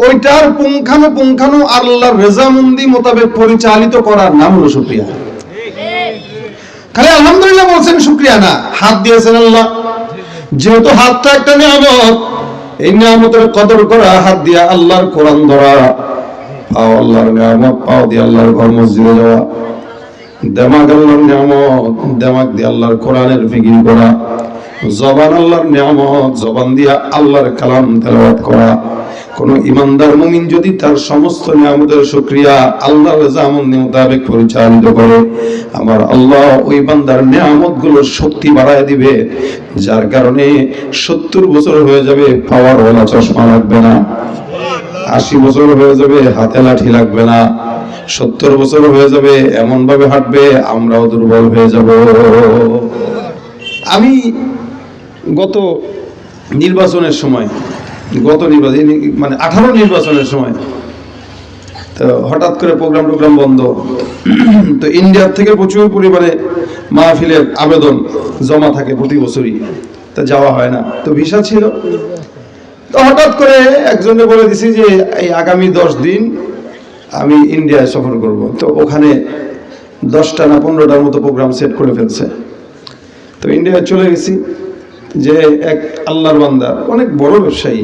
ওইটার পুঙ্খানু আল্লাহর রেজামন্দি মোতাবেক পরিচালিত করার নাম হলো শুকরিয়া। খালি আলহামদুলিল্লাহ বলছেন শুকরিয়া না, হাত দিয়েছেন আল্লাহ, যেহেতু হাতটা একটা নিয়ামত, এই নিয়ামতের কদর করা, হাত দিয়া আল্লাহর কোরআন ধরা, পাও আল্লাহর নিয়ামত, পাও দিয়ে আল্লাহর ঘর মসজিদে যাওয়া, দেমাগ আল্লাহর নিয়ামত, দেমাগ দিয়ে আল্লাহর কোরআনের ফিকির করা, জবান আল্লাহর নিয়ামত, জবান দিয়া আল্লাহর কালাম তেলাওয়াত করা। কোন ইমানদার মুমিন যদি তার সমস্ত নিয়ামতের শুকরিয়া আল্লাহর রেজামন্দি মোতাবেক পরিচালিত করে, আমার আল্লাহ ওই বান্দার নিয়ামতগুলোর শক্তি বাড়ায় দিবে, যার কারণে 70 বছর হয়ে যাবে পাওয়ার ওয়ালা চশমা লাগবে না, 80 বছর হয়ে যাবে হাতে লাঠি লাগবে না, 70 বছর হয়ে যাবে এমন ভাবে হাঁটবে আমরাও দুর্বল হয়ে যাব। আমি গত নির্বাচনের সময়, মানে 18 নির্বাচনের সময় তো হঠাৎ করে প্রোগ্রাম বন্ধ, তো ইন্ডিয়ার থেকে প্রচুর পরিমাণে মাহফিলের আবেদন জমা থাকে প্রতি বছরই, তা যাওয়া হয় না, তো ভিসা ছিল। তো হঠাৎ করে একজনে বলে দিছি যে এই আগামী 10 দিন আমি ইন্ডিয়ায় সফর করব। তো ওখানে 10টা না 15টার মতো প্রোগ্রাম সেট করে ফেলছে। তো ইন্ডিয়ায় চলে গেছি, যে এক আল্লাহর বান্দা, অনেক বড় ব্যবসায়ী,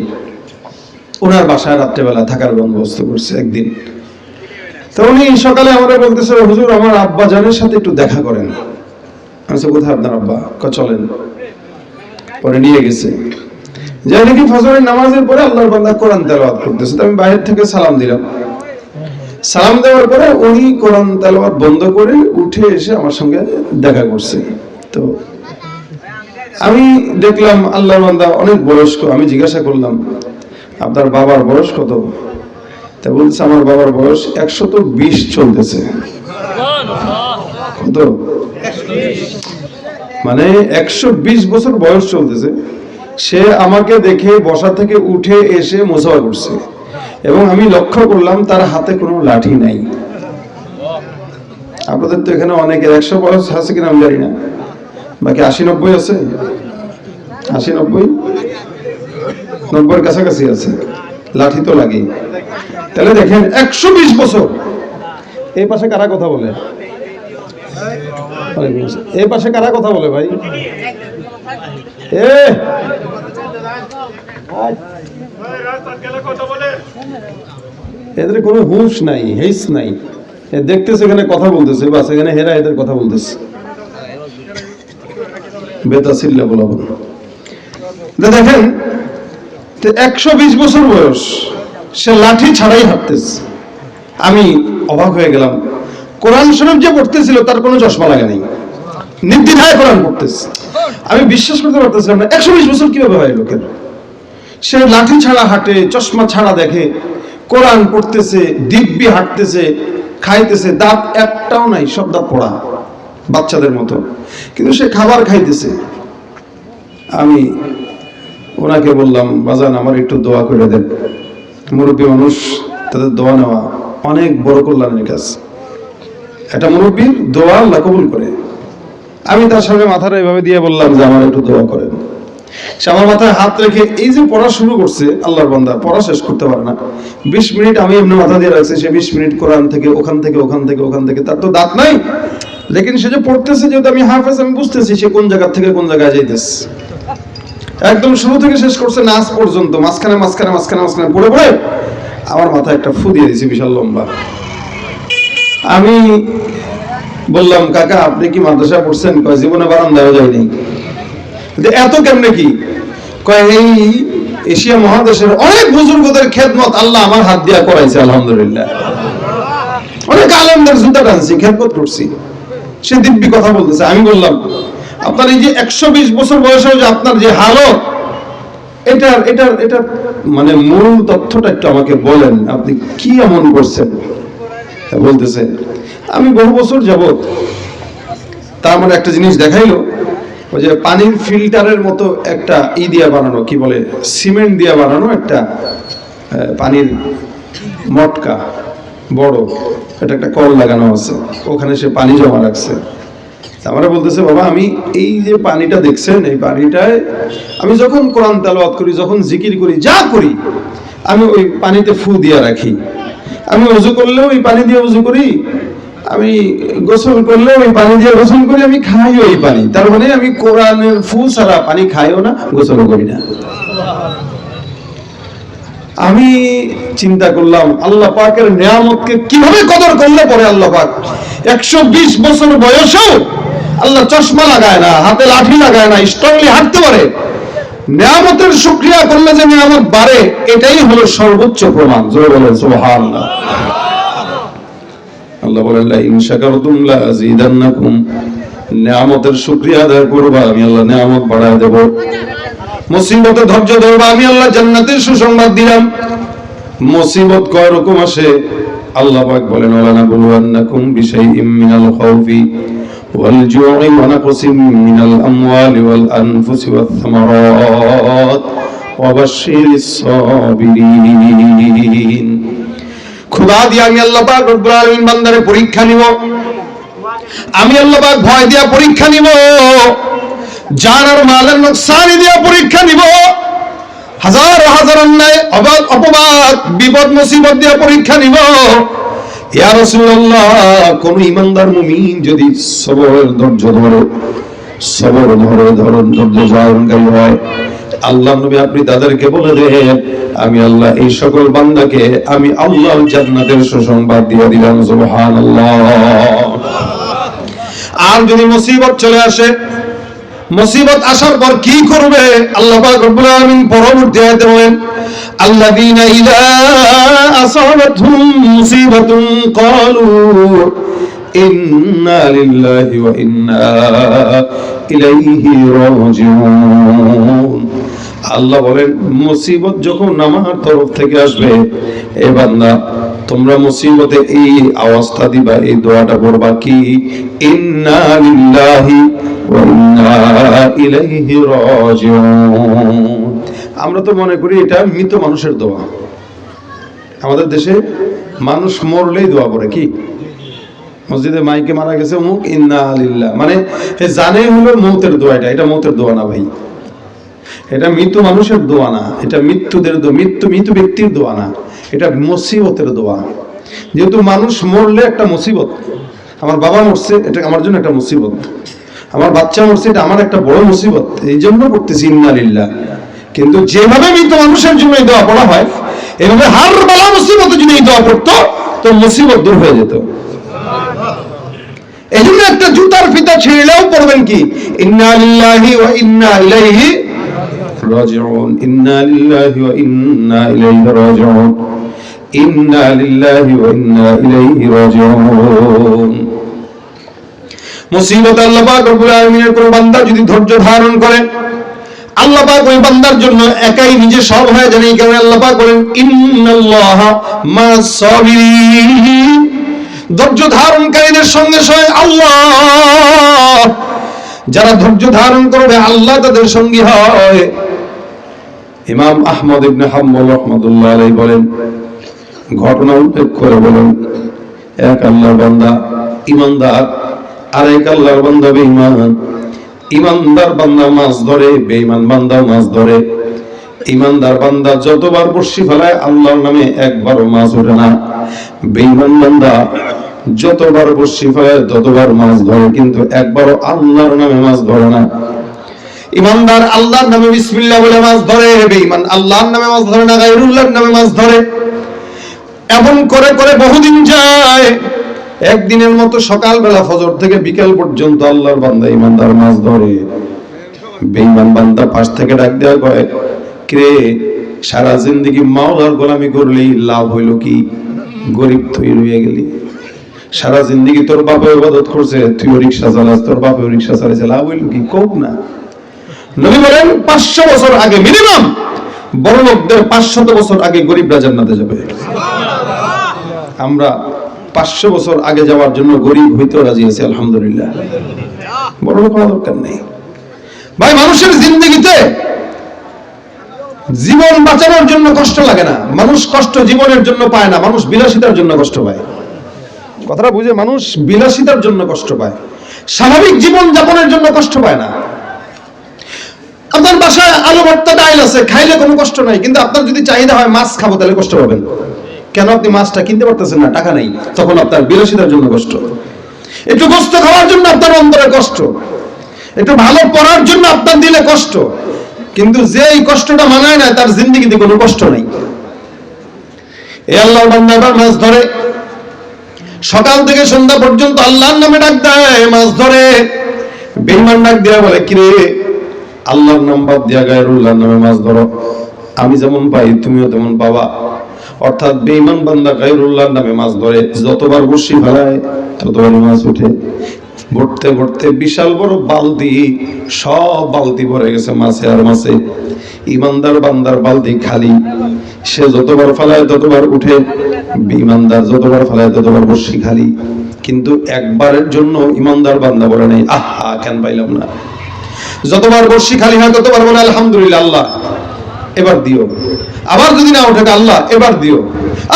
ওনার বাসায় রাত্রেবেলা থাকার বন্দোবস্ত করছে একদিন। তো উনি সকালে আমরা বলতেছে, হুজুর আমার আব্বা জানের সাথে একটু দেখা করেন। আমি কোথায় আপনার আব্বা? চলেন। পরে নিয়ে গেছে, যে নাকি ফজরের নামাজের পরে আল্লাহর বান্দা কোরআন তেলাওয়াত করতেছে। তো আমি বাইরে থেকে সালাম দিলাম। সালাম দেওয়ার পরে উনি কোরআন তেলাওয়াত বন্ধ করে উঠে এসে আমার সঙ্গে দেখা করছে। তো আমি দেখলাম আল্লাহর বান্দা অনেক বয়স্ক। আমি জিজ্ঞাসা করলাম, আপনার বাবার বয়স কত? তা বলছে, আমার বাবার বয়স 120 চলতেছে। কত? মানে 120 বছর বয়স চলতেছে। সে আমাকে দেখে বসা থেকে উঠে এসে মুসাফা করছে, এবং আমি লক্ষ্য করলাম তার হাতে কোনো লাঠি নাই। আপনাদের তো এখানে অনেকের 100 বয়স আছে কিনা আমি জানি না, বাকি 80-90 আছে, 80-90-90 কাছাকাছি আছে, লাঠি তো লাগে। তাহলে দেখেন 120 বছর। এই পাশে কারা কথা বলে? এই পাশে কারা কথা বলে ভাই? এদের কোনো হুঁশ নাই, হেস নাই। দেখতেছে এখানে কথা বলতেছে, বাস এখানে হেরা এদের কথা বলতেছে, বেতাসিল্লা বলাবো। দেখেন 120 বছর বয়স, সে লাঠি ছাড়াই হাঁটতেছে। আমি অবাক হয়ে গেলাম। কোরআন শরীফ যে পড়তেছিল তার কোনো চশমা লাগে নাই, নির্দ্বিধায় কোরআন পড়তেছে। আমি বিশ্বাস করতে পারতেছিলাম না, 120 বছর কিভাবে হয় লোকের। সে লাঠি ছাড়া হাঁটে, চশমা ছাড়া দেখে, কোরআন পড়তেছে, দিব্যি হাঁটতেছে, খাইতেছে, দাঁত একটাও নাই, সব দাঁত পড়া বাচ্চাদের মতো, কিন্তু সে খাবার খাইতেছে। আমি ওনাকে বললাম, বাজান আমার একটু দোয়া করে দেন। মুরব্বী মানুষ, তাদের দোয়া নেওয়া অনেক বড় কল্যাণের কাজ। একটা মুরব্বীর দোয়া আল্লাহ কবুল করে। আমি তার সামনে মাথাটা এভাবে দিয়ে বললাম যে আমার একটু দোয়া করেন। সে আমার মাথায় হাত রেখে এই যে পড়া শুরু করছে, আল্লাহর বান্দা পড়া শেষ করতে পারে না। 20 মিনিট আমি এমনি মাথা দিয়ে রাখছি, সে 20 মিনিট কোরআন থেকে ওখান থেকে, তার তো দাঁত নাই, লেকিন সে যে পড়তেছে, যেহেতু আমি হাফেজ, আমি বুঝতেছি সে কোন জায়গা থেকে কোন জায়গায় যাইতেছে। একদম শুরু থেকে শেষ করছে নাচ পর্যন্ত, মাঝখানে পড়ে আমার মাথায় একটা ফু দিয়ে দিয়েছে বিশাল লম্বা। আমি বললাম, কাকা আপনি কি মাদ্রাসা পড়ছেন? কয় জীবনে বারান্দায় যায়নি। এত কেমনে কি? কয় এই এশিয়া মহাদেশের অনেক বুজুর্গদের খেদমত আল্লাহ আমার হাত দিয়া করাইছে, আলহামদুলিল্লাহ। অনেক আলেমদের জুতা টানছি, খেদমত করছি। সে দিব্যি কথা বলতেছে। আমি বললাম, আপনার এই যে 120 বছর বয়সে যে আপনার যে হালত, এটার মানে মূল তথ্যটা একটু আমাকে বলেন, আপনি কি এমন করছেন? বলতেছে, আমি বহু বছর যাবত, তার মানে একটা জিনিস দেখাইলো, ওই যে পানির ফিল্টারের মতো একটা দিয়া বানানো, কি বলে, সিমেন্ট দিয়া বানানো একটা পানির মটকা বড়, এটা একটা কল লাগানো আছে, ওখানে সে পানি জমা রাখছে। আমারা বলতেছে, বাবা আমি এই যে পানিটা দেখছেন, এই পানিটায় আমি যখন কোরআন তেলাওয়াত করি, যখন জিকির করি, যা করি, আমি ওই পানিতে ফু দিয়ে রাখি। আমি ওযু করলেও ওই পানি দিয়ে ওযু করি, আমি গোসল করলেও ওই পানি দিয়ে গোসল করি, আমি খাইও এই পানি। তার মানে আমি কোরআনের ফু ছাড়া পানি খাইও না, গোসলও করি না। আমি চিন্তা করলাম আল্লাহ পাকের নিয়ামতকে কিভাবে কদর করলে পরে আল্লাহ পাক 120 বছর বয়সেও আল্লাহ চশমা লাগায় না, হাতে লাঠি লাগায় না, স্ট্রংলি হাঁটতে পারে। নিয়ামতের শুকরিয়া করলে যে নিয়ামত বাড়ে, এটাই হলো সর্বোচ্চ প্রমাণ। জোরে বলেন সুবহানাল্লাহ। আল্লাহ বলেন লা ইন শাকারতুম লা আযীদান্নাকুম, নিয়ামতের শুকরিয়া আদায় করবা, আমি আল্লাহ নিয়ামত বাড়ায় দেব। মুসিবতে ধৈর্য ধরবা, আমি আল্লাহ জান্নাতের সুসংবাদ দিলাম। মুসিবত কয় রকম আসে আল্লাহ পাক বলেন, ওয়ালা নাবলুওয়ান্নাকুম বিশাইইম মিনাল খাউফি ওয়াল জু'i ওয়া নাকসিম মিনাল আমওয়ালি ওয়াল আনফুসি ওয়াত থামারাত ওয়া বাশশিরিস সাবিরিন। খোদা দিয়ে আমি আল্লাহ পাক রব্বুল আলামিন বান্দারে পরীক্ষা নিব, আমি আল্লাহ পাক ভয় দিয়া পরীক্ষা নিব, জান আর মালের নোকসানি দিয়া পরীক্ষা নিব, হাজার হাজার অন্যায় অপবাদ বিপদ মুসিবত দিয়া পরীক্ষা নিব। ইয়া রাসূলুল্লাহ, কোন ঈমানদার মুমিন যদি সবর ধৈর্য ধরে ধৈর্য ধারণকারী হয়, আল্লাহ নবী আপনি তাদেরকে বলে দেন, আমি আল্লাহ এই সকল বান্দাকে আমি আল্লাহ জান্নাতের সুসংবাদ দিয়ে দিলাম। সুবহানাল্লাহ। আর যদি মুসিবত চলে আসে, মুসিবত আসার পর কি করবে আল্লাহ পাক রব্বুল আলামিন পরবর্তী আয়াতে বলেন, আল্লাযীনা ইযা আসাবাতহুম মুসিবাতুন ক্বালু ইন্না লিল্লাহি ওয়া ইন্না ইলাইহি রাজিউন। আল্লাহ বলেন, মুসিবত যখন আমার তরফ থেকে আসবে, এ বান্দা তোমরা মুসিবতে এই আওয়াজটা দিবা, এই দোয়াটা পড়বা, কি ইন্না লিল্লাহি ওয়া ইন্না ইলাইহি রাজিউন। আমরা তো মনে করি এটা মৃত মানুষের দোয়া। আমাদের দেশে মানুষ মরলেই দোয়া পড়ে, কি মসজিদে মাইকে মারা গেছে অমুক, ইন্না লিল্লাহ, মানে জানে হলো মৌতের দোয়া। এটা মৌতের দোয়া না ভাই, এটা মৃত মানুষের দোয়া না, এটা মৃত্যুদের দোয়া, মৃত ব্যক্তির দোয়া না, এটা মুসিবতের দোয়া। যেহেতু মানুষ মরলে একটা মুসিবত, আমার বাবা মরছে, এটা আমার জন্য একটা মুসিবত, আমার বাচ্চা মরছে, এটা আমার একটা বড় মুসিবত, এই জন্য পড়তেছি ইন্না লিল্লাহ। কিন্তু যেভাবে মৃত মানুষের জন্য এই দোয়া পড়া হয়, এভাবে হার বালা মুসিবতে যদি এই দোয়া পড়তো, তো মুসিবত দূর হয়ে যেত। এই জন্য একটা জুতার ফিতা ছিঁড়লেও পড়বেন কি ইন্না লিল্লাহি ওয়া ইন্না ইলাইহি রাজিউন, ইন্না লিল্লাহি ওয়া ইন্না ইলাইহি রাজিউন, ইন্না লিল্লাহি ওয়া ইন্না ইলাইহি রাজিউন। মুসিবত আল্লাহ পাক রব্বুল আলামিনের কোন বান্দা যদি ধৈর্য ধারণ করে, আল্লাহ পাক ওই বান্দার জন্য একাই নিজে সব হয়ে যান। এই কারণে আল্লাহ পাক বলেন, ইন্নাল্লাহা মা'আস সাবিরিন, ধৈর্য ধারণকারীদের সঙ্গে সঙ্গে আল্লাহ। যারা ধৈর্য ধারণ করবে আল্লাহ তাদের সঙ্গী হয়। ইমাম আহমদ ইবনে হাম্বল রাহমাতুল্লাহ আলাইহি বলেন, ঘটনা উল্লেখ করে বলেন, এক আল্লাহর বান্দা ঈমানদার, আরেক আল্লাহর বান্দা বেঈমান। ঈমানদার বান্দা মাছ ধরে, বেঈমান বান্দা মাছ ধরে। ঈমানদার বান্দা যতবার বর্ষি ফেলায় আল্লাহর নামে একবারও মাছ ওঠে না। বেঈমান বান্দা যতবার বর্ষি ফেলায় ততবার মাছ ধরে, কিন্তু একবারও আল্লাহর নামে মাছ ধরে না। ঈমানদার আল্লাহর নামে বিসমিল্লাহ বলে মাছ ধরে, বেঈমান আল্লাহর নামে মাছ ধরে না, গায়রুল্লাহর নামে মাছ ধরে। এমন করে করে বহুদিন যায়। একদিনের মতো সকালবেলা ফজর থেকে বিকেল পর্যন্ত আল্লাহর বান্দা ঈমানদার মাছ ধরে। বেঈমান বান্দা পাশ থেকে ডাক দেওয়া কয়, কে সারা জিন্দেগি মাওলার গোলামি করলেই লাভ হইল কি? গরিব তুই রয়ে গেলি। সারা জিন্দেগি তোর বাপে ইবাদত করছে, তুইও রিকশা চালাস, তোর বাপে রিকশা চালাইছে, লাভ হইল কি? কোক না। নবী বলেন 500 বছর আগে মিনিমাম বড় লোকদের 500 বছর আগে গরিবরা জান্নাতে যাবে। আমরা 500 বছর আগে যাওয়ার জন্য গরিব হইতেও রাজি আছি, আলহামদুলিল্লাহ। বড় লোক হওয়ার দরকার নেই ভাই। মানুষের জিন্দেগিতে জীবন বাঁচানোর জন্য কষ্ট লাগে না। মানুষ কষ্ট জীবনের জন্য পায় না, মানুষ বিলাসিতার জন্য কষ্ট পায়। কথাটা বুঝে, মানুষ বিলাসিতার জন্য কষ্ট পায়। স্বাভাবিক জীবন যাপনের জন্য কষ্ট পায় না। আপনার বাসায় আলু ভর্তা ডাল আছে, খাইলে কোনো কষ্ট নাই, কিন্তু আপনার যদি চাহিদা হয় মাছ খাবো তাহলে কষ্ট পাবেন। কেন? আপনি মাছটা কিনতে পারতেছেন না, টাকা নেই, তখন আপনার বিলাসিতার জন্য কষ্ট। একটু গোস্ত খাওয়ার জন্য আপনার অন্তরে কষ্ট, একটু ভালো পড়ার জন্য আপনার দিলে কষ্ট, কিন্তু যে এই কষ্টটা মানায় না তার জিন্দেগিতে কোনো কষ্ট নাই। এই আল্লাহর বান্দা এবার মাছ ধরে, সকাল থেকে সন্ধ্যা পর্যন্ত আল্লাহর নামে ডাক দেয়, মাছ ধরে। বেঈমান ডাক দেয়া বলে, কিরে আল্লাহর নাম বাদ দিয়া গায়রুল্লাহর নামে মাছ ধরো, আমি যেমন পাই তুমিও তেমন পাবা। অর্থাৎ বেঈমান বান্দা গায়রুল্লাহর নামে মাছ ধরে, যতবার বড়শি ফেলায় ততবার মাছ ওঠে। ঘুরতে ঘুরতে বিশাল বড় বালতি, সব বালতি ভরে গেছে মাছে আর মাছে। ইমানদার বান্দার বালতি খালি, সে যতবার ফেলায় ততবার উঠে, ইমানদার যতবার ফেলায় ততবার বড়শি খালি। কিন্তু একবারের জন্য ইমানদার বান্দা বলে নাই আহা কেন পাইলাম না। যতবার বড়শি খালি হয় ততবার বলে আলহামদুলিল্লাহ আল্লাহ এবার দিও। আবার যদি না ওঠে আল্লাহ এবার দিও,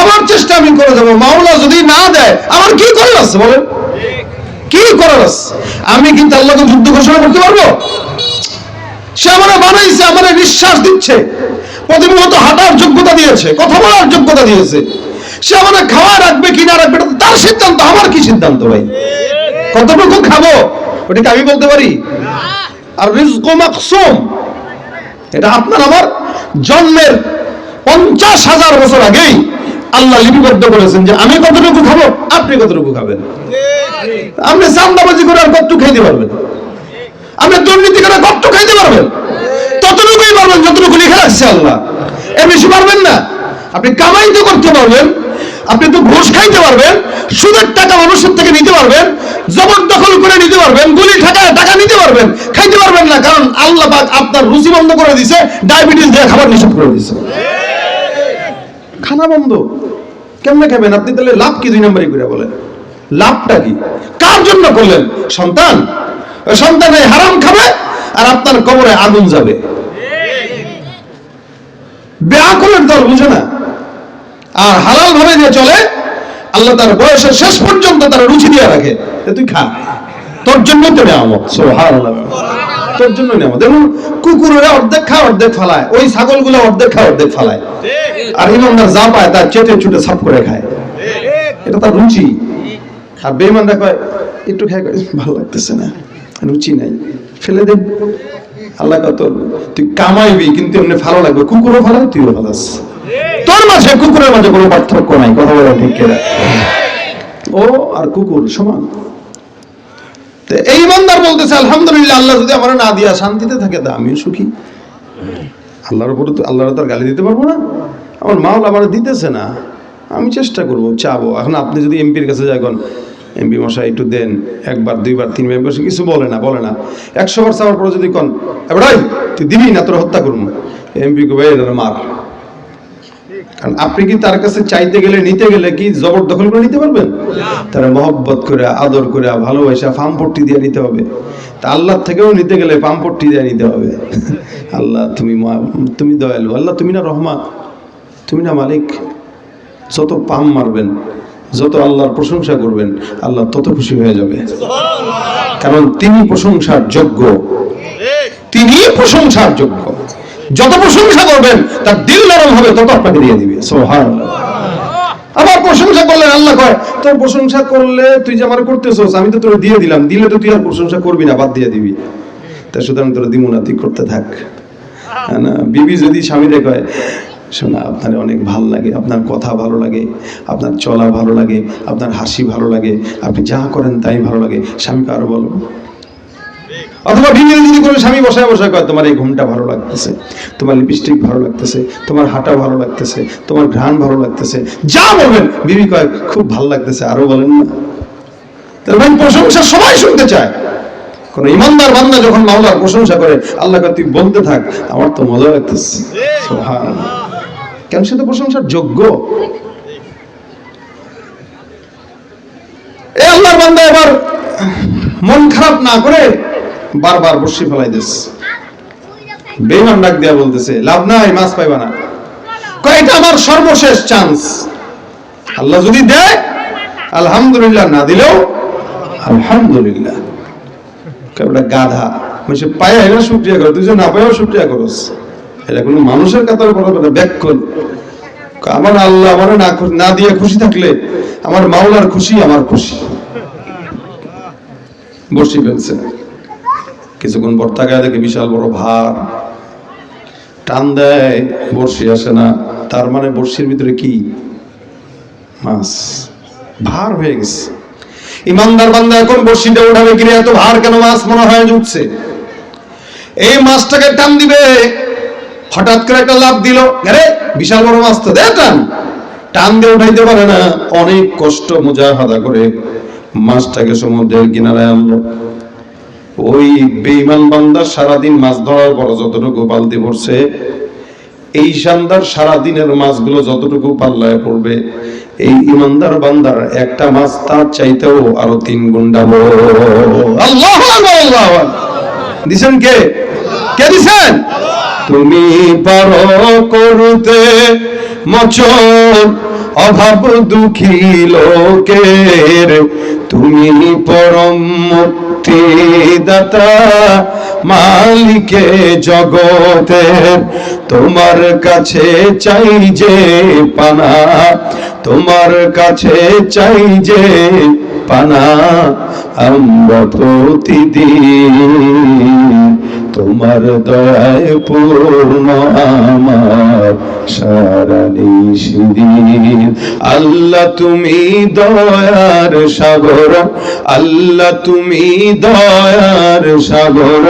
আবার চেষ্টা আমি করে যাবো, মাওলা যদি না দেয় আমার কি করার আছে বলেন, কি করার আছে? আমি কিন্তু আল্লাহকে যুদ্ধ ঘোষণা করতে পারবো? সে আমার বানাইছে, আমার নিঃশ্বাস দিচ্ছে, প্রতিনিয়ত হাঁটার যোগ্যতা দিয়েছে, কথা বলার যোগ্যতা দিয়েছে। সে আমার খাওয়া রাখবে কি না রাখবে তার সিদ্ধান্ত, আমার কি সিদ্ধান্ত ভাই? কতটুকু খাবো ওটাকে আমি বলতে পারি? আর রিজকু মাকসুম, এটা আপনার আমার জন্মের 50,000 বছর আগেই আল্লাহ লিপিবদ্ধ করেছেন যে আমি কতটুকু খাবো, আপনি কতটুকু খাবেন। আপনি চান্দাবাজি করে আর কতটুকু খাইতে পারবেন? আপনি দুর্নীতি করে কতটুকু খাইতে পারবেন? ততটুকুই পারবেন যতটুকু লিখে রাখছে আল্লাহ, এর বেশি পারবেন না। আপনি কামাইতে করতে পারবেন, আপনি তো ঘুষ খাইতে পারবেন, সুদের টাকা মানুষের থেকে নিতে পারবেন, জবরদখল করে নিতে পারবেন, গুলি ঠাকায় টাকা নিতে পারবেন, খাইতে পারবেন না, কারণ আল্লাহ পাক আপনার রুচি বন্ধ করে দিয়েছে, ডায়াবেটিস দিয়ে খাবার নিষেধ করে দিয়েছে। খানা বন্ধ কেমনে খাবেন আপনি? তাহলে লাভ কি? 2 নম্বরই করে বলেন, লাভটা কি? কার জন্য করলেন? সন্তান, ওই সন্তান এই হারাম খাবে আর আপনার কবরে আগুন যাবে। বেআকুলের দল বুঝে না, আর হালাল ভাবে যে চলে আল্লাহ তার বয়সের শেষ পর্যন্ত তার রুচি দিয়ে রাখে, তুই খা, তোর জন্য তো নিয়ামত, সুবহানাল্লাহ, তোর জন্য নিয়ামত। দেখুন কুকুরেরা অর্ধেক খায় অর্ধেক ফালায়, ওই ছাগলগুলো অর্ধেক খায় অর্ধেক ফালায়, আর ইমানদার যা পায় তার চেটে চুটে সাফ করে খায়, এটা তার রুচি। আর বেঈমানরা কয় একটু খায়, ভালো লাগতেছে না, রুচি নাই, ফেলে দেন। আল্লাহ কত তুই কামাইবি কিন্তু এমনি ভালো লাগবে, কুকুরও ফালায় তুইও ফালাস, তোর মাঝে কুকুরের মাঝে কোনো পার্থক্য নাই। কথা বলা ঠিক কিনা? ও আর কুকুর সমান। এই ইমানদার বলতেছে আলহামদুলিল্লাহ, আল্লাহ যদি আমার না দিয়া শান্তিতে থাকে তা আমিও সুখী। আল্লাহর উপরে তো আল্লাহর তো আর গালি দিতে পারবো না, আমার মাওলা আমার দিতেছে না, আমি চেষ্টা করবো, চাবো। এখন আপনি যদি এমপির কাছে যান, এমপি মশাই একটু দেন, একবার 2বার 3বার বসে কিছু বলে না 100 বার চাওয়ার পরে যদি কন এবারে তুই দিবি না তোর হত্যা করবো, এমপি কে ভাই এটা মার। কারণ আপনি কি তার কাছে চাইতে গেলে নিতে গেলে কি জবরদখল করে নিতে পারবেন? তারা মহব্বত করে আদর করে ভালোবাসা পাম্পট্টি দিয়ে নিতে হবে। তা আল্লাহর থেকেও নিতে গেলে পাম্পট্টি দিয়ে নিতে হবে। আল্লাহ তুমি দয়ালু, আল্লাহ তুমি না রহমান, তুমি না মালিক। যত পাম মারবেন, যত আল্লাহর প্রশংসা করবেন, আল্লাহ তত খুশি হয়ে যাবে, কারণ তিনি প্রশংসার যোগ্য, তিনি প্রশংসার যোগ্য। যত প্রশংসা করবেন তার দিল নরম হবে, তত আপনাকে দিয়ে দিবে। সুবহানাল্লাহ। আবার প্রশংসা করলেন, আল্লাহ কয় তোর প্রশংসা করলে তুই যে আমার করতেছস আমি তো তোর দিয়ে দিলাম, দিলে তো তুই আর প্রশংসা করবি না, বাদ দিয়ে দিবি। তা সুতরাং তোর দিমু না, তুই করতে থাক। না বিবি যদি স্বামীরে কয় শোনা আপনার অনেক ভালো লাগে, আপনার কথা ভালো লাগে, আপনার চলা ভালো লাগে, আপনার হাসি ভালো লাগে, আপনি যা করেন তাই ভালো লাগে, স্বামীকে আরো বলো। অথবা বিবির যদি কোনো স্বামী বসায় বসায় কয় তোমার এই ঘুমটা ভালো লাগতেছে, তোমার লিপস্টিক ভালো লাগতেছে, তোমার হাঁটা ভালো লাগতেছে, তোমার ঘ্রাণ ভালো লাগতেছে, যা বলবেন বিবি কয় খুব ভালো লাগতেছে, আরো বলেন না। তার মানে প্রশংসা সবাই শুনতে চায়। কোন ইমানদার বান্দা যখন মাওলার প্রশংসা করে, আল্লাহ কয় তুই বলতে থাক, আমার তো মজা লাগতেছে। সুবহানাল্লাহ। কেন? সে তো প্রশংসার যোগ্য। এই আল্লাহর বান্দা এবার মন খারাপ না করে বারবার বর্ষি ফেলাই দিচ্ছে। বেঈমান ডাক দিয়া বলতেছে লাভ নাই, মাছ পাইবা না। কয় এটা আমার সর্বশেষ চান্স, আল্লাহ যদি দেয় আলহামদুলিল্লাহ, না দিলেও আলহামদুলিল্লাহ। ওটা গাধা, মানুষের পায়ে না শুকরিয়া করো, তুই যে না পায়েও শুকরিয়া করস, এটা কোনো মানুষের কাতার করবে না। ব্যাকুল আমার আল্লাহ আমার না দিয়ে খুশি থাকলে আমার মাওলার খুশি আমার খুশি। বসি ফেলছে, কিছুক্ষণ পর তাকায় দেখে বিশাল বড় ভার, টান দেয় বর্ষি আসে না, তার মানে বর্ষির ভিতরে কি মাছ, ভার হয়ে গেছে। ইমানদার বান্দা এখন বর্ষিটা উঠাবে কিরে, এত ভার কেন, মাছ মনে হয় উঠছে, এই মাছটাকে টান দিবে, হঠাৎ করে একটা লাফ দিল, আরে বিশাল বড় মাছ তো, দে টান, টান দিয়ে উঠাইতে পারে না, অনেক কষ্ট মুজাহাদা করে মাছটাকে সমুদ্রের কিনারায় আনলো। ওই বেঈমান বান্দা সারাদিন মাছ ধরার পর যতটুকু পালতে পড়ছে, এই শানদার সারাদিনের মাছগুলো যতটুকু পাল্লায় পড়বে, এই ইমানদার বান্দার একটা মাছ তার চাইতেও আরো 3 গুণ ডাবল। আল্লাহু আকবার, আল্লাহু আকবার। দিছেন কে? কে দিছেন? তুমি পারো করতে মোচন অভাব দুঃখী লোকের, তুমি পরম মুক্তিদাতা মালিকে জগতের, তোমার কাছে চাই যে পানা, তোমার কাছে চাই যে পানা, আমরা প্রতিদিন তোমার দয়ায় পূর্ণ আমার সারা নিশিদিন। আল্লাহ তুমি দয়ার সাগর, আল্লাহ তুমি দয়ার সাগর,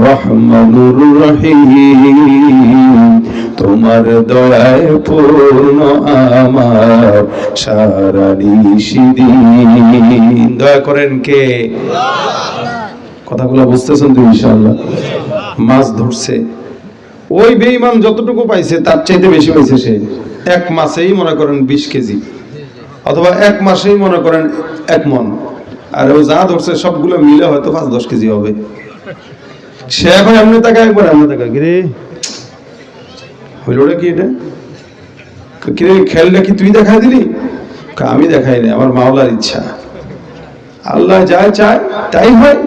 রহমানুর রহিম, তোমার দয়ায় পূর্ণ আমার সারা নিশিদিন। দয়া করেন কে? কথাগুলো বুঝতেছেন তো ইনশাআল্লাহ? মাছ ধরছে, ওই বেঈমান যতটুকু পাইছে তার চাইতে বেশি পাইছে সে। এক মাসেই মনে করেন 20 কেজি, অথবা এক মাসেই মনে করেন 1 মণ, আর ও যা ধরছে সবগুলো মিলে হয়তো 5-10 কেজি হবে। সে এখন এমনি টাকা একবার এমনি টাকা, কিরে হইল কি এটা, কিরে খেলটা কি তুই দেখাই দিলি? আমি দেখাই না, আমার মাওলার ইচ্ছা, আল্লাহ যা চায় তাই হয়।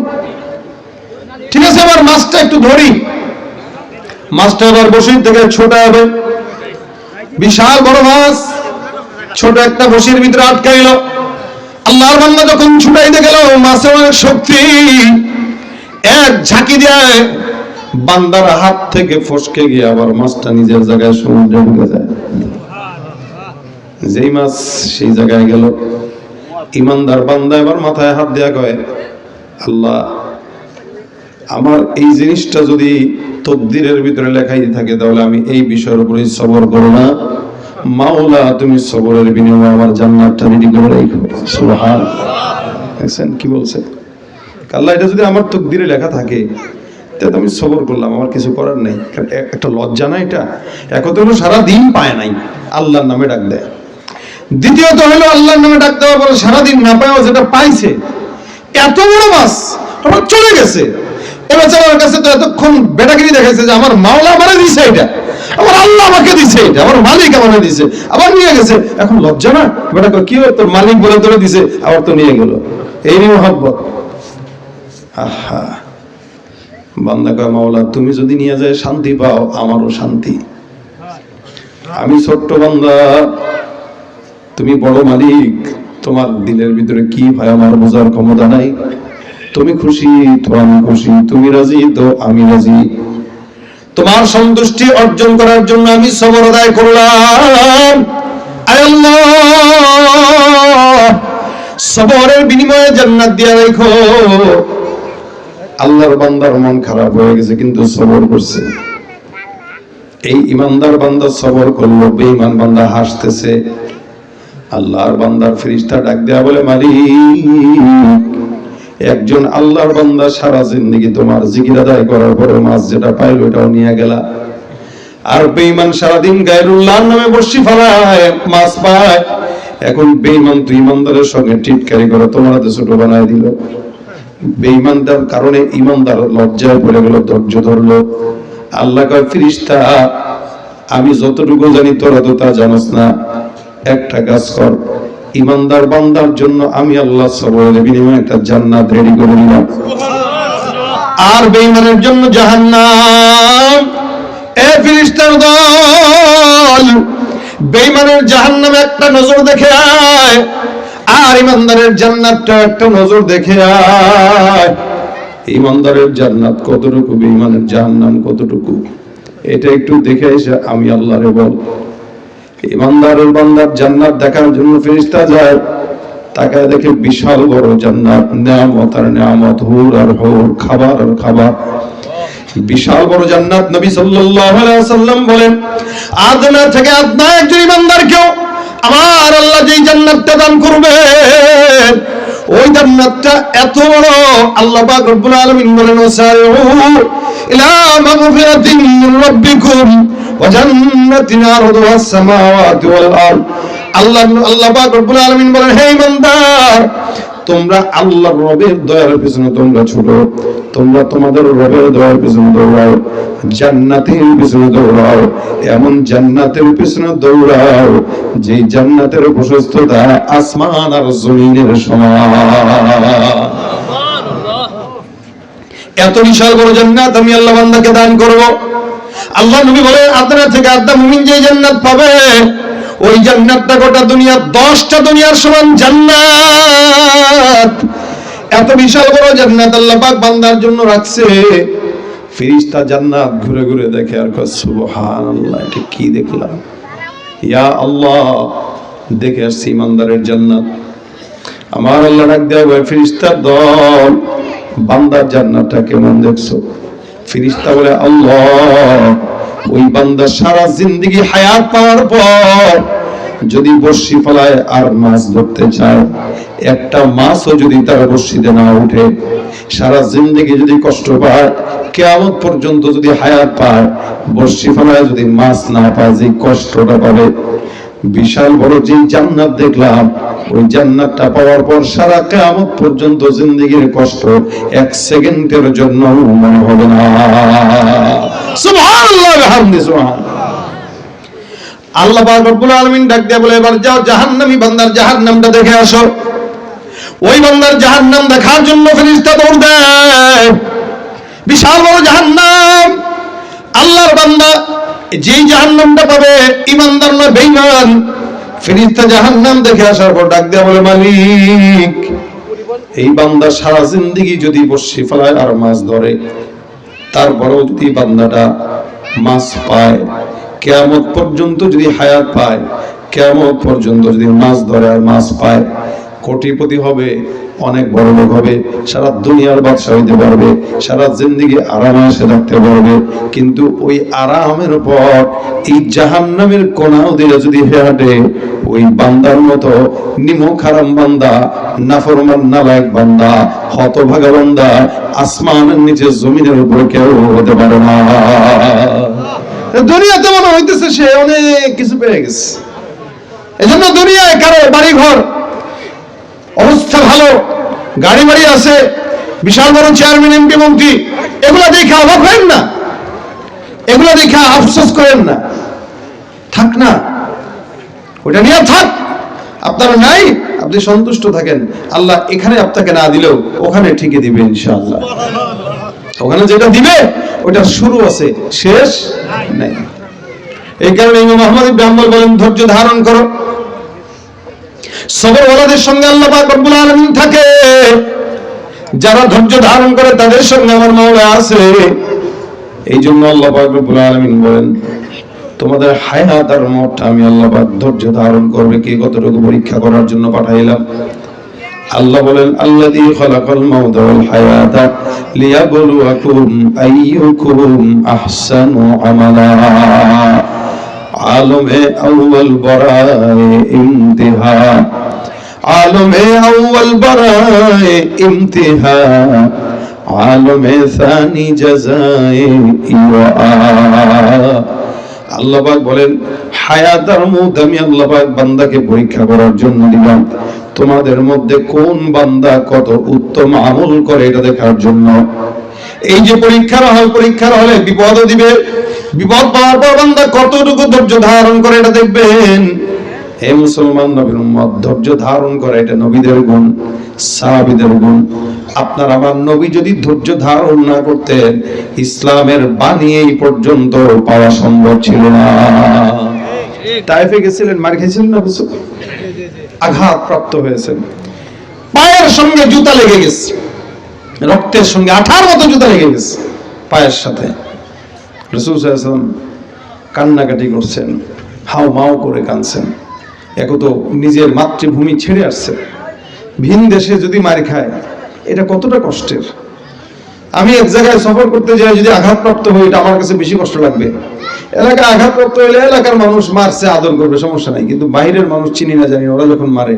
ঠিক আছে, আবার মাছটা একটু ধরি, মাছটা আবার বসির থেকে ছোট হবে, বিশাল বড় মাছ ছোট একটা বসির ভিতরে আটকাইল। আল্লাহর বান্দা যখন ছুটাইতে গেল, মাছের অনেক শক্তি, এক ঝাঁকি দেয়, বান্দার হাত থেকে ফসকে গিয়ে আবার মাছটা নিজের জায়গায় সমুদ্রে ঢুকে যায়। যেই মাছ সেই জায়গায় গেল, ইমানদার বান্দা এবার মাথায় হাত দেয়া কয়, আল্লাহ আমার এই জিনিসটা যদি তকদিরের ভিতরে লেখাই থাকে তাহলে আমি এই বিষয়ের উপরে সবর করব না, মাওলা তুমি সবরের বিনিময়ে আমার জান্নাতটা রেডি করে রাখো। সুবহানাল্লাহ। দেখছেন কি বলছে? আল্লাহ এটা যদি আমার তকদিরে লেখা থাকে তাহলে আমি সবর করলাম, আমার কিছু করার নেই। একটা লজ্জা না এটা? একত হলো সারাদিন পায় নাই, আল্লাহর নামে ডাক দেয়। দ্বিতীয়ত হলো আল্লাহর নামে ডাক দেওয়ার পরে সারাদিন না পায়ও যেটা পাইছে, এত বড় মাছ আমার চলে গেছে, এবার আমার কাছে তো এতক্ষণ বেটাগিরি দেখাইছে যে আমার মাওলা আমারে দিছে এটা, আমার আল্লাহ আমাকে দিছে এটা, আমার মালিক আমাকে দিছে, আবার নিয়ে গেছে। এখন লজ্জা না? বেটা কি তোর মালিক বলে তোরে দিছে, আবার তো নিয়ে গেল, এই নিয়ে মহব্বত। আহা, বান্দা কয় মাওলা তুমি যদি নিয়ে যায় শান্তি পাও, আমারও শান্তি। আমি ছোট্ট বান্দা, তুমি বড় মালিক, তোমার দিলের ভিতরে কি ভয় আমার বোঝার ক্ষমতা নাই। তুমি খুশি তো আমি খুশি, তুমি রাজি তো আমি রাজি। তোমার সন্তুষ্টি অর্জন করার জন্য আমি সবর আদায় করলাম। আয় আল্লাহ, সবরের বিনিময়ে জান্নাত দিয়ে রাখো। আল্লাহর বান্দার মন খারাপ হয়ে গেছে কিন্তু সবর করছে। এই ইমানদার বান্দা সবর করলো, বেঈমান বান্দা হাসতেছে। আল্লাহর বান্দার ফেরেশতা ডাক দেয়া বলে, মালিক একজন আল্লাহর বান্দা সারা জিন্দেগি তোমার জিকির আদায় করার পরে মাছ যেটা পাইল ওটাও নিয়ে গেলা, আর বেঈমান সারাদিন গায়রুল্লাহর নামে বর্ষি ফেলায় মাছ পায়। এখন বেঈমান তুই ইমানদারের সঙ্গে টিটকারি করে তোমার হাতে ছোট বানায় দিল। বেঈমানদার কারণে ইমানদার লজ্জায় পড়ে গেল, ধৈর্য ধরলো। আল্লাহ কয়, ফেরেশতা আমি যতটুকু জানি তোরা তো তা জানোস না, একটা কাজ কর, ইমানদার বান্দার জন্য আমি আল্লাহ সবরের বিনিময়ে একটা জান্নাত রেডি করে দিলাম। আর বেঈমানের জন্য জাহান্নাম। এ ফেরেশতার দল, বেঈমানের জাহান্নামে একটা নজর দেখে আয়, আর ইমানদারের জান্নাতটা একটা নজর দেখে আয়। ইমানদারের জান্নাত কতটুকু, বেঈমানের জাহান্নাম কতটুকু, এটা একটু দেখে এসে আমি আল্লাহরে বল। ইমানদারের বান্দার জান্নাত দেখার জন্য ফেরেশতা যায়, তাকায় দেখে বিশাল বড় জান্নাত, নিয়ামত আর নিয়ামত, হুর আর হুর, খাবার আর খাবার, বিশাল বড় জান্নাত। নবী সাল্লাল্লাহু আলাইহি ওয়াসাল্লাম বলেন, আদনা থেকে আদনা একজন ইমানদারকেও আমার আল্লাহ যেই জান্নাতটা দান করবেন, ওই জান্নাতটা এত বড়, আল্লাহ পাক রব্বুল আলামিন বলেন, ওয়াসারিউ ইলা মাগফিরাতিন মির রাব্বিকুম ওয়া জান্নাতিন আরদুহাস সামাওয়াতু ওয়াল আরদ। আল্লাহ পাক রব্বুল আলামিন বলেন, হে ইমানদার, তোমরা আল্লাহর রবের দয়ার পিছনে তোমরা ছোট, তোমরা তোমাদের রবের দয়ার পিছনে দৌড়াও, জান্নাতের পিছনে দৌড়াও, এমন জান্নাতের পিছনে দৌড়াও যে জান্নাতের প্রশস্ততা আসমান আর জমিনের সমান। এত বিশাল বড় জান্নাত আমি আল্লাহ বান্দাকে দান করব। আল্লাহ নবী বলেন, আদনা থেকে আদনা মুমিন যে জান্নাত পাবে, ওই জান্নাতটা গোটা দুনিয়া 10টা দুনিয়ার সমান জান্নাত। এত বিশাল বড় জান্নাত আল্লাহ পাক বান্দার জন্য রাখছে। ফেরেশতা জান্নাত ঘুরে ঘুরে দেখে আর কয়, সুবহানাল্লাহ, এটা কি দেখলাম, ইয়া আল্লাহ, দেখে আসছি ইমানদারের জান্নাত। আমার আল্লাহ ডাক দেয়া বলে, ফেরেশতার দল, বান্দার জান্নাতটা কেমন দেখছো? ফেরেশতা বলে, আল্লাহ, ওই বান্দা সারা জিন্দেগি হায়াত পাওয়ার পর যদি বর্ষি ফলায় আর মাছ ধরতে চায়, একটা মাছও যদি তার বর্ষিতে না উঠে, সারা জিন্দেগি যদি কষ্ট পায়, কিয়ামত পর্যন্ত যদি হায়াত পায়, বর্ষি ফলায় যদি মাছ না পায়, যে কষ্টটা পাবে, বিশাল বড় যে জান্নাত দেখলাম, ওই জান্নাতটা পাওয়ার পর সারা কিয়ামত পর্যন্ত জিন্দেগির কষ্ট 1 সেকেন্ডের জন্য মনে হবে না। সুবহানাল্লাহ ওয়া বিহামদিহি, সুবহানাল্লাহ। আল্লাহ পাক রব্বুল আলামিন ডাক দিয়ে বলে, এবার যাও জাহান্নামী বান্দার জাহান্নামটা দেখে আসো। ওই বান্দার জাহান্নাম দেখার জন্য ফেরেশতা দৌড় দেয়। বিশাল বড় জাহান্নাম। আল্লাহর বান্দা যেই জাহান্নামটা পাবে, ইমানদার না বেঈমান, ফেরেশতা জাহান্নাম দেখে আসার পর ডাক দিয়ে বলে, মালিক, এই বান্দা সারা জিন্দেগি যদি বর্ষি ফলায় আর মাছ ধরে, তারপরেও যদি বান্দাটা মাছ পায়, কিয়ামত পর্যন্ত যদি হায়াত পায়, কিয়ামত পর্যন্ত যদি মাছ ধরে আর মাছ পায়, কোটিপতি হবে, অনেক বড় লোক হবে, সারা দুনিয়ার বাদশা হইতে পারবে, সারা জিন্দেগি আরামে এসে থাকতে পারবে। কিন্তু ওই আরামের পর এই জাহান্নামের কোনাও দিলে যদি হাঁটে, ওই বান্দার মতো নিমক হারাম বান্দা, নাফরমান নালায়েক বান্দা, হতভাগা বান্দা আসমানের নিচে জমিনের উপরে কেউ হতে পারে না। দুনিয়াতে মনে হইতেছে সে অনেক কিছু পেয়ে গেছে। এজন্য দুনিয়ায় কারো বাড়ি ঘর অবস্থা ভালো, গাড়ি বাড়ি আছে, বিশাল বড় চেয়ারম্যান, এমপি, মন্ত্রী, এগুলা দেখে অবাক হবেন না, এগুলা দেখে আফসোস করেন না। থাক না, ওটা নিয়ে থাক, আপনার নাই, আপনি সন্তুষ্ট থাকেন। আল্লাহ এখানে আপনাকে না দিলেও ওখানে ঠিকই দিবে ইনশাআল্লাহ। ওখানে যেটা দিবে ওটা শুরু আছে, শেষ নাই। এই কারণে ইমাম আহমদ ইবনে হাম্বল বলেন, ধৈর্য ধারণ করো। সবরওয়ালাদের সঙ্গে আল্লাহ পাক রব্বুল আলামিন থাকে, যারা ধৈর্য ধারণ করে তাদের সঙ্গে আমার মাওলা আছে। এই জন্য আল্লাহ পাক রব্বুল আলামিন বলেন, তোমাদের হায়াত আর মওতটা আমি আল্লাহ পাক ধৈর্য ধারণ করবে কি কতটুকু পরীক্ষা করার জন্য পাঠাইলাম। আল্লাহ বলেন, আল্লাযী খালাকাল মাউতা ওয়াল হায়াতা লিয়াবলুয়াকুম আইয়ুকুম আহসানু আমালা। আলমে আউয়াল বারায়ে ইমতিহা, আলমে আউয়াল বারায়ে ইমতিহা, আলমে সানি জাযায়ে ইওয়া। আল্লাহ পাক বলেন, হায়াত আর মওত আমি আল্লাহ পাক বান্দাকে পরীক্ষা করার জন্য দিলাম। তোমাদের মধ্যে কোন বান্দা কত উত্তম আমল করে এটা দেখার জন্য। এই যে পরীক্ষার হলে বিপদও দিবে, বিপদ পাওয়ার পর বান্দা কতটুকু ধৈর্য ধারণ করে এটা দেখবেন। হে মুসলমান নবীর উম্মত, ধৈর্য ধারণ করা এটা নবীদের গুণ, সাহাবীদের গুণ। আপনার আমার নবী যদি ধৈর্য ধারণ না করতেন, ইসলামের বাণী এই পর্যন্ত পাওয়া সম্ভব ছিল না। তায়েফে গেছিলেন, মার খেয়েছিলেন না, বুঝছো, আঘাত প্রাপ্ত হয়েছেন, পায়ের সঙ্গে জুতা লেগে গেছে, রক্তের সঙ্গে আঠার মতো জুতা লেগে গেছে পায়ের সাথে। রাসূল সাল্লাল্লাহু আলাইহি ওয়াসাল্লাম কান্নাকাটি করছেন, হাও মাও করে কাঁদছেন। এক তো নিজের মাতৃভূমি ছেড়ে আসছে, ভিন দেশে যদি মার খায় এটা কতটা কষ্টের। আমি এক জায়গায় সফর করতে যাই, যদি আঘাতপ্রাপ্ত হই এটা আমার কাছে বেশি কষ্ট লাগবে। এলাকায় আঘাতপ্রাপ্ত হলে এলাকার মানুষ মারছে, আদর করবে, সমস্যা নাই। কিন্তু বাইরের মানুষ চিনি না জানি, ওরা যখন মারে,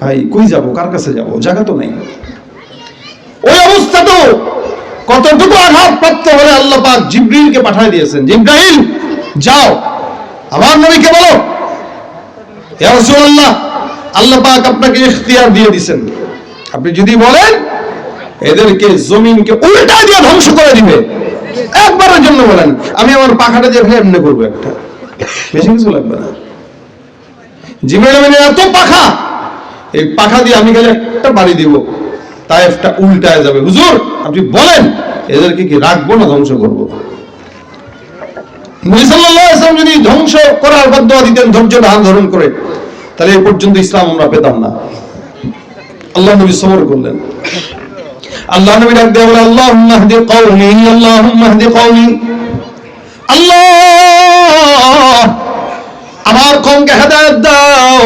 ভাই কই যাব, কার কাছে যাব, জায়গা তো নাই। ওই অবস্থা তো কতটুকু আঘাতপ্রাপ্ত হলে আল্লাহ পাক জিবরিলকে পাঠিয়ে দিয়েছেন, জিবরাইল যাও আমার নবীকে বলো, ইয়া রাসূলুল্লাহ আল্লাহ পাক আপনাকে ইখতিয়ার দিয়ে দিবেন, আপনি যদি বলেন এদেরকে জমিনকে উল্টা দিয়ে ধ্বংস করে দিবে, একবারের জন্য বলেন, আমি আমার পাখাটা দিয়ে এমনি করবো, একটা বেশি কিছু লাগবে না। জিবরাইল এত পাখা, এই পাখা দিয়ে আমি খালি একটা বাড়ি দিব, তায়েফটা উল্টায় যাবে। হুজুর আপনি বলেন এদেরকে কি রাখবো না ধ্বংস করবো? নবী সাল্লাল্লাহু আলাইহি ওয়াসাল্লাম যদি ধ্বংস করার বদদোয়া দিতেন ধৈর্য ধারণ করে, তাহলে এই পর্যন্ত ইসলাম আমরা পেতাম না। আল্লাহ নবী সবর করলেন। আল্লাহ নবী ডাক দিয়ে বলে, আল্লাহুম্মা হদি কওমি, আল্লাহুম্মা হদি কওমি, আল্লাহ আমার কওমকে হেদায়েত দাও।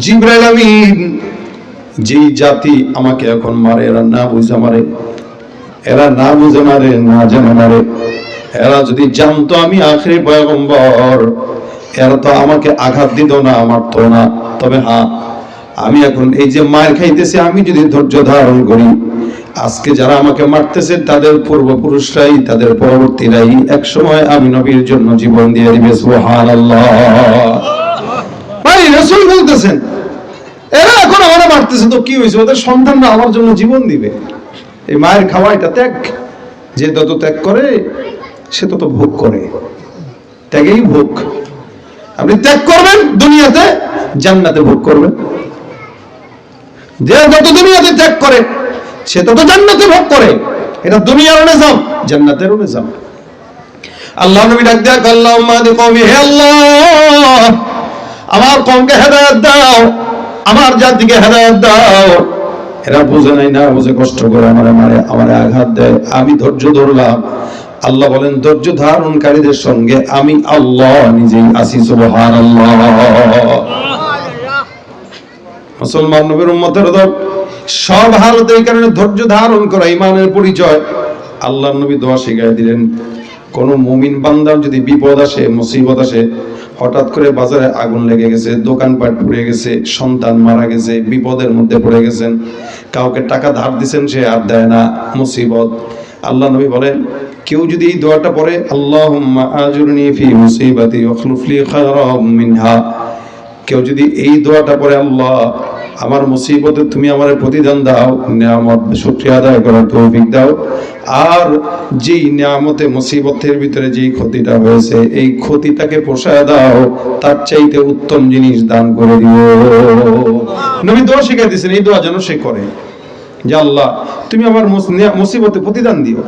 জিবরাইল আমিন, যেই জাতি আমাকে এখন মারে, এরা না বুঝে মারে, এরা না বুঝে মারে, না জেনে মারে, এরা যদি জানতো আমি আখিরি পয়গম্বর, এরা তো আমাকে আঘাত দিত না, মারতো না। তবে হ্যাঁ, আমি এখন এই যে মার খাইতেছি, আমি যদি ধৈর্য ধারণ করি, আজকে যারা আমাকে মারতেছে তাদের পূর্বপুরুষরাই, তাদের পরবর্তীরাই এক সময় আমি নবীর জন্য জীবন দিয়ে দিবে। সুবহানাল্লাহ। ভাই রাসূল বলতেছেন, এরা এখন আমারে মারতেছে তো কি হয়েছে, ওদের সন্তানরা আমার জন্য জীবন দিবে। এই মায়ের খাওয়া এটা ত্যাগ, যে যত ত্যাগ করে সে তত ভোগ করে, ত্যাগেই ভোগ। আপনি ত্যাগ করবেন দুনিয়াতে, জান্নাতে ভোগ করবেন। যে যত দুনিয়াতে ত্যাগ করে সে তত জান্নাতে ভোগ করে। এটা দুনিয়ার নিজাম, জান্নাতের নিজাম। আল্লাহ নবী ডাক দেয়া, আল্লাহুম্মা হদি কওমি, হে আল্লাহ আমার কওমকে হেদায়েত দাও, আমার জাতিকে হেদায়েত দাও। এরা বুঝে নাই, না বুঝে কষ্ট করে আমারে মারে, আমারে আঘাত দেয়, আমি ধৈর্য ধরলাম। আল্লাহ বলেন, ধৈর্য ধারণকারীদের সঙ্গে আমি আল্লাহ নিজেই আছি। সুবহানাল্লাহ। মুসলমান নবীর উম্মতের দল সব হালতে এই কারণে ধৈর্য ধারণ করা ঈমানের পরিচয়। আল্লাহর নবী দোয়া শিখাই দিলেন, কোন মুমিন বান্দার যদি বিপদ আসে, মুসিবত আসে, হঠাৎ করে বাজারে আগুন লেগে গেছে, দোকানপাট পুড়ে গেছে, সন্তান মারা গেছে, বিপদের মধ্যে পড়ে গেছেন, কাউকে টাকা ধার দিবেন সে আর দেয় না, মুসিবত। আল্লাহ নবী বলেন, কেউ যদি এই দোয়াটা পড়ে, আল্লাহুম্মা আজুরনি ফি মুসিবাতি ওয়াখলুফ লি খায়রাম মিনহা, কেউ যদি এই দোয়াটা পড়ে, আল্লাহ আমার মুসিবতে তুমি আমারে প্রতিদান দাও, নিয়ামত শুকরিয়া আদায় করার তৌফিক দাও, আর যেই নিয়ামতে মুসিবতের ভিতরে যেই ক্ষতিটা হয়েছে এই ক্ষতিটাকে পোষায় দাও, তার চাইতে উত্তম জিনিস দান করে দিও। নবী দোয়া শিখাই দিয়েছেন, এই দোয়া যেন সে করে, যে আল্লাহ তুমি আমার মুসিবতে প্রতিদান দিও,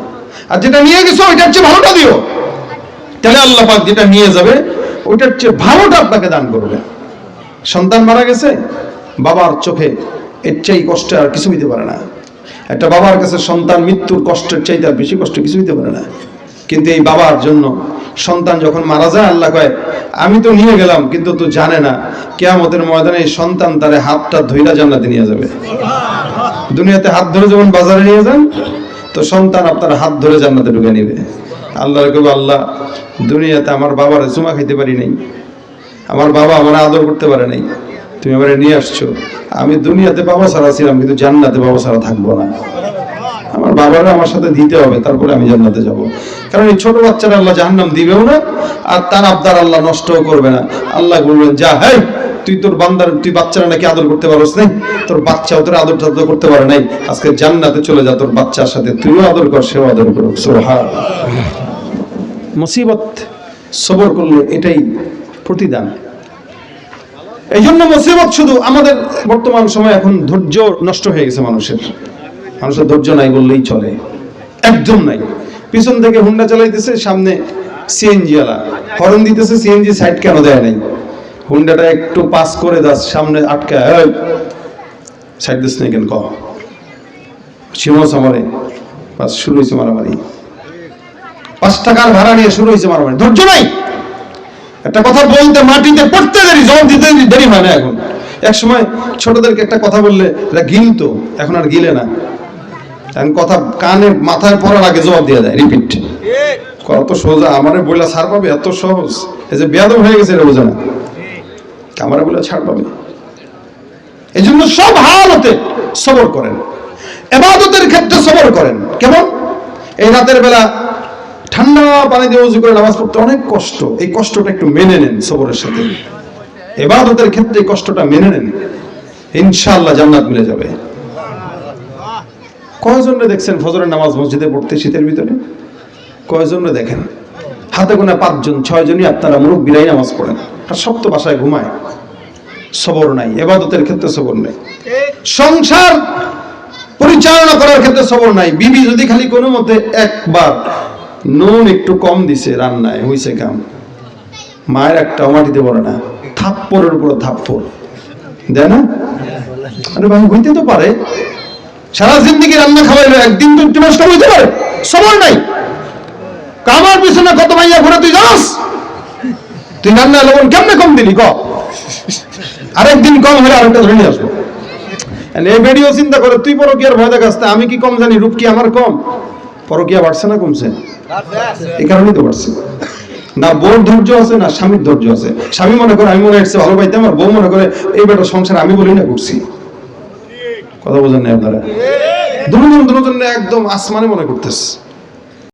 আর যেটা নিয়ে গেছো ওইটার চেয়ে ভালোটা দিও। তাহলে আল্লাহ পাক যেটা নিয়ে যাবে ওইটার চেয়ে ভালোটা আপনাকে দান করবে। সন্তান মারা গেছে, বাবার চোখে এর চাই কষ্ট আর কিছু হইতে পারে না। একটা বাবার কাছে সন্তান মৃত্যুর কষ্টের চাইতে আর বেশি কষ্ট কিছু হইতে পারে না। কিন্তু এই বাবার জন্য সন্তান যখন মারা যায়, আল্লাহ কয় আমি তো নিয়ে গেলাম, কিন্তু তো জানে না কিয়ামতের ময়দানে এই সন্তান তারে হাতটা ধইরা জান্নাতে নিয়ে যাবে। দুনিয়াতে হাত ধরে যখন বাজারে নিয়ে যান, তো সন্তান আপনার হাত ধরে জান্নাতে ঢুকে নিবে। আল্লাহর কইবে, আল্লাহ দুনিয়াতে আমার বাবারে চুমা খাইতে পারি নাই, আমার বাবা আমার আদর করতে পারে নাই, তুমি আমারে নিয়ে আসছো, আমি দুনিয়াতে বাবা ছাড়া ছিলাম, কিন্তু জান্নাতে বাবা ছাড়া থাকবো না, আমার বাবারা আমার সাথে দিতে হবে, তারপরে আমি জান্নাতে যাব। কারণ এই ছোট বাচ্চারা আল্লাহ জাহান্নাম দিবেও না, আর তার আবদার আল্লাহ নষ্টও করবে না। আল্লাহ বলবেন, যা হেই তুই তোর বান্দার, তুই বাচ্চারা নাকি আদর করতে পারোস নাই, তোর বাচ্চাও তোর আদর টাদর করতে পারে নাই, আজকে জান্নাতে চলে যা, তোর বাচ্চার সাথে তুইও আদর কর, সেও আদর করুক। সুবহানাল্লাহ। মুসিবত সবর করলে এটাই প্রতিদান। এই জন্য মুসিবত শুধু আমাদের বর্তমান সময় এখন ধৈর্য নষ্ট হয়ে গেছে মানুষের ধৈর্য নাই বললেই চলে, একদম নাই। পিছন থেকে হুন্ডা চালাইতেছে, সামনে সিএনজি ওয়ালা হর্ন দিতেছে, সিএনজি সাইড কেন দেয় নাই, হুন্ডাটা একটু পাস করে দাস, সামনে আটকায় সাইড দিস নাই কেন চিমস আমারে, বাস শুরু হয়েছে মারামারি, 5 টাকার ভাড়া নিয়ে শুরু হয়েছে মারামারি। ধৈর্য নাই। একটা কথা বলতে মাটিতে পড়তে দেরি, জবাব দিতে দেরি হয় না এখন। এক সময় ছোটদেরকে একটা কথা বললে এটা গিলতো, এখন আর গিলে না, এখন কথা কানে মাথায় পড়ার আগে জবাব দিয়ে দেয়, রিপিট। কত সোজা, আমারে বইলা ছাড় পাবে, এত সহজ। এই যে বেয়াদব হয়ে গেছে এটা বোঝে না, আমারে বইলা ছাড় পাবে। এই জন্য সব হালতে সবর করেন, ইবাদতের ক্ষেত্রে সবর করেন। কেমন? এই রাতের বেলা ঠান্ডা পানি দিয়ে ওযু করে নামাজ পড়তে অনেক কষ্ট, এই কষ্টটা একটু মেনে নেন সবরের সাথে। ইবাদতের ক্ষেত্রে এই কষ্টটা মেনে নেন, ইনশাআল্লাহ জান্নাত মিলে যাবে। কয়জনে দেখছেন ফজরের নামাজ মসজিদে পড়তে শীতের ভিতরে? কয়জনে দেখেন? হাতে গোনা 5 জন 6 জনই আপনারা মুরব্বিরাই নামাজ পড়েন, আর সব তো বাসায় ঘুমায়। সবর নাই, ইবাদতের ক্ষেত্রে সবর নাই, সংসার পরিচালনা করার ক্ষেত্রে সবর নাই। বিবি যদি খালি কোনো মতে একবার নুন একটু কম দিছে রান্নায়, হইছে কাম, মায়ের একটা মাটিতে পড়ে না, থাপ্পড়ের উপর থাপ্পড় দেয় না? আরে ভাই হইতে তো পারে, সারা জিন্দেগি রান্না খাওয়াইলো, একদিন তো একটু নষ্ট হইতে পারে। সবর নাই। কামার পিছনে কত মাইয়া ঘুরে তুই জানাস? তুই রান্না লবণ কেমনে কম দিলি ক? আরেকদিন কম হলে আরেকটা ধরে নিয়ে আসবো। এই ভিডিও চিন্তা করে তুই পরকিয়ার ভয় দেখাস, আমি কি কম জানি? রূপ কি আমার কম? পরকিয়া বাড়ছে না কমছে? এই কারণেই তো বাড়ছে। না বউর ধৈর্য আছে, না স্বামীর ধৈর্য আছে। স্বামী মনে করে আমি মনে হচ্ছে ভালো পাইতাম, আর বউ মনে করে এই বেটা সংসার আমি বলি না করছি। কথা বোঝেন না আপনারা? দুজন একদম আসমানে মনে করতেছে।